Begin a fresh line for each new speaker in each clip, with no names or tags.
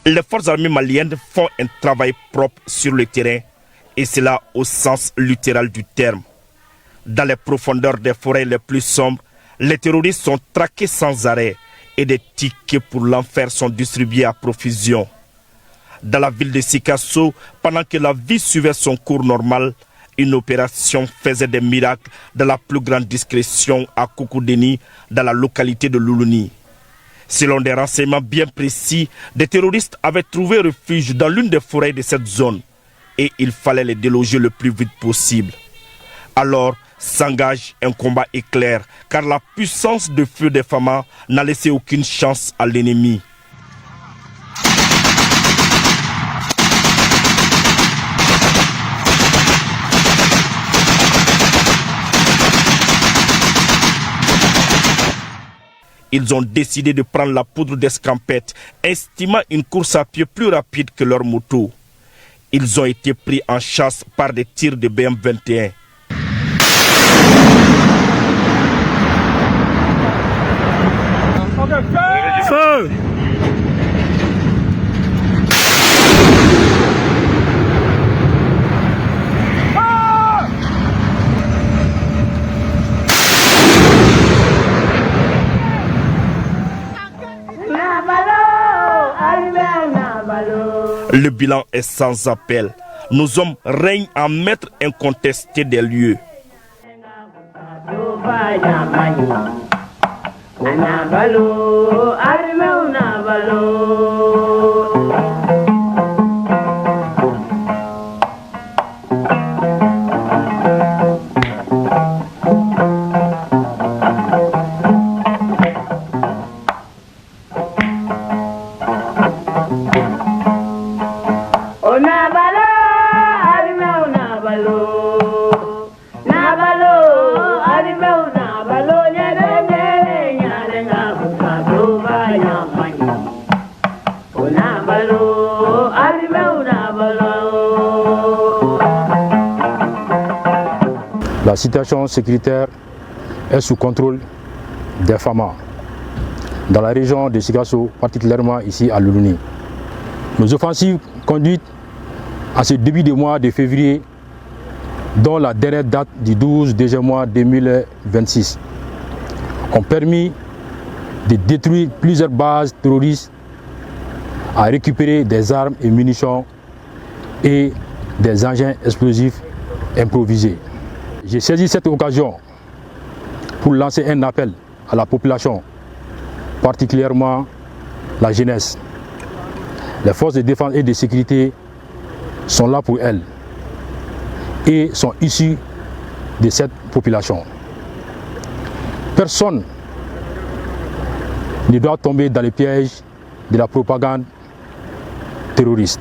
Les forces armées maliennes font un travail propre sur le terrain, et cela au sens littéral du terme. Dans les profondeurs des forêts les plus sombres, les terroristes sont traqués sans arrêt et des tickets pour l'enfer sont distribués à profusion. Dans la ville de Sikasso, pendant que la vie suivait son cours normal, une opération faisait des miracles dans la plus grande discrétion à Koukoudeni, dans la localité de Loulouni. Selon des renseignements bien précis, des terroristes avaient trouvé refuge dans l'une des forêts de cette zone et il fallait les déloger le plus vite possible. Alors s'engage un combat éclair, car la puissance de feu des Fama n'a laissé aucune chance à l'ennemi. Ils ont décidé de prendre la poudre d'escampette, estimant une course à pied plus rapide que leur moto. Ils ont été pris en chasse par des tirs de BM-21.
Feu!
Le bilan est sans appel. Nos hommes règnent en maître incontesté des lieux.
La situation sécuritaire est sous contrôle des Fama dans la région de Sikasso, particulièrement ici à Loulouni. Nos offensives conduites à ce début de mois de février, dont la dernière date du 12 mois 2026, ont permis de détruire plusieurs bases terroristes, à récupérer des armes et munitions et des engins explosifs improvisés. J'ai saisi cette occasion pour lancer un appel à la population, particulièrement la jeunesse. Les forces de défense et de sécurité sont là pour elles et sont issues de cette population. Personne ne doit tomber dans les pièges de la propagande terroriste.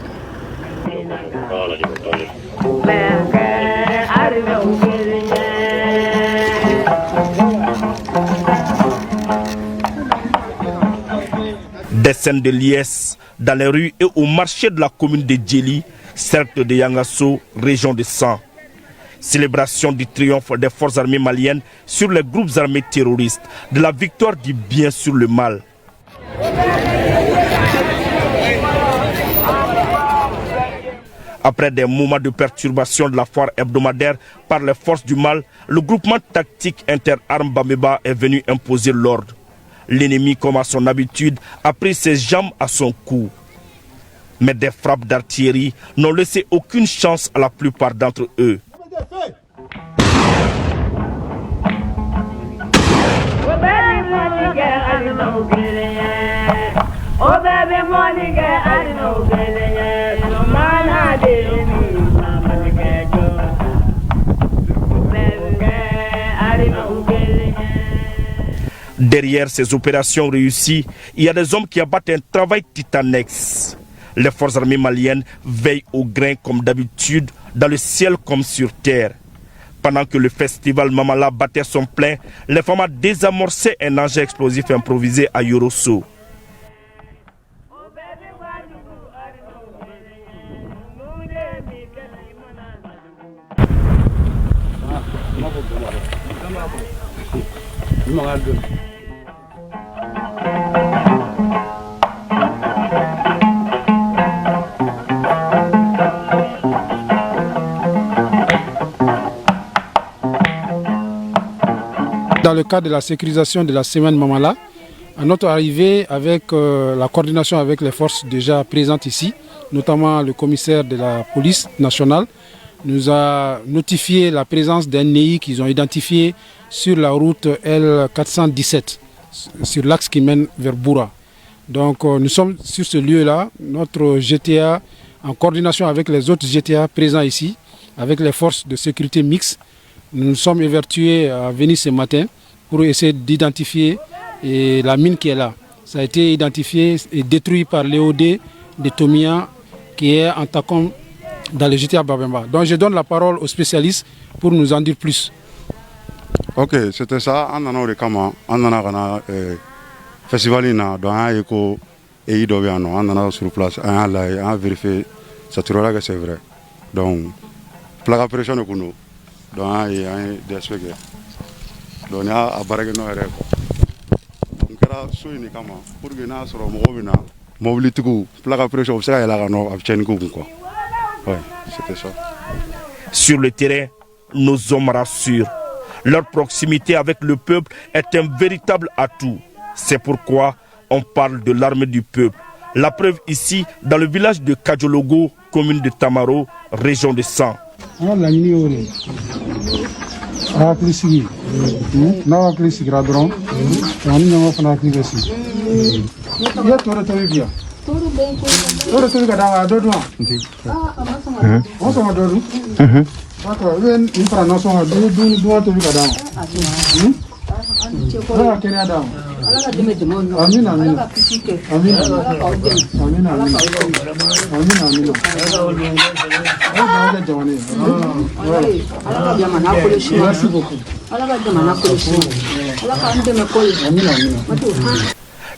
Des scènes de liesse dans les rues et au marché de la commune de Djeli, cercle de Yangasso, région de San. Célébration du triomphe des forces armées maliennes sur les groupes armés terroristes, de la victoire du bien sur le mal. Après des moments de perturbation de la foire hebdomadaire par les forces du mal, le groupement tactique interarmes Bameba est venu imposer l'ordre. L'ennemi, comme à son habitude, a pris ses jambes à son cou. Mais des frappes d'artillerie n'ont laissé aucune chance à la plupart d'entre eux. Derrière ces opérations réussies, il y a des hommes qui abattent un travail titanesque. Les forces armées maliennes veillent au grain comme d'habitude, dans le ciel comme sur terre. Pendant que le festival Mamala battait son plein, les femmes désamorçaient un engin explosif improvisé à Yorosso.
dans le cadre de la sécurisation de la semaine Mamala. À notre arrivée, avec la coordination avec les forces déjà présentes ici, notamment le commissaire de la police nationale, nous a notifié la présence d'un NEI qu'ils ont identifié sur la route L417, sur l'axe qui mène vers Boura. Donc nous sommes sur ce lieu-là, notre GTA, en coordination avec les autres GTA présents ici, avec les forces de sécurité mixtes, nous nous sommes évertués à venir ce matin pour essayer d'identifier la mine qui est là. Ça a été identifié et détruit par l'EOD de Tomia qui est en Takom dans le GTA Babemba. Donc je donne la parole aux spécialistes pour nous en dire plus.
Ok, c'était ça. On en a eu un festival donc on a sur place, on a vérifié, ça que c'est vrai. Donc, la pression est pour nous. Donc, il y a des aspects. Donc, il y a un barrage de nous. Donc, pour que nous soyons mobilité, la pression, c'est la ouais, c'était ça.
Sur le terrain, nos hommes rassurent. Leur proximité avec le peuple est un véritable atout. C'est pourquoi on parle de l'armée du peuple. La preuve ici, dans le village de Kadjologo, commune de Tamaro, région de San.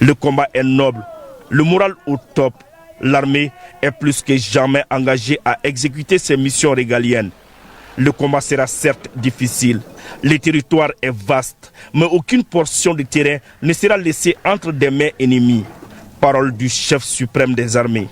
Le combat est noble, le moral au top. L'armée est plus que jamais engagée à exécuter ses missions régaliennes. Le combat sera certes difficile. Le territoire est vaste, mais aucune portion du terrain ne sera laissée entre des mains ennemies. Parole du chef suprême des armées.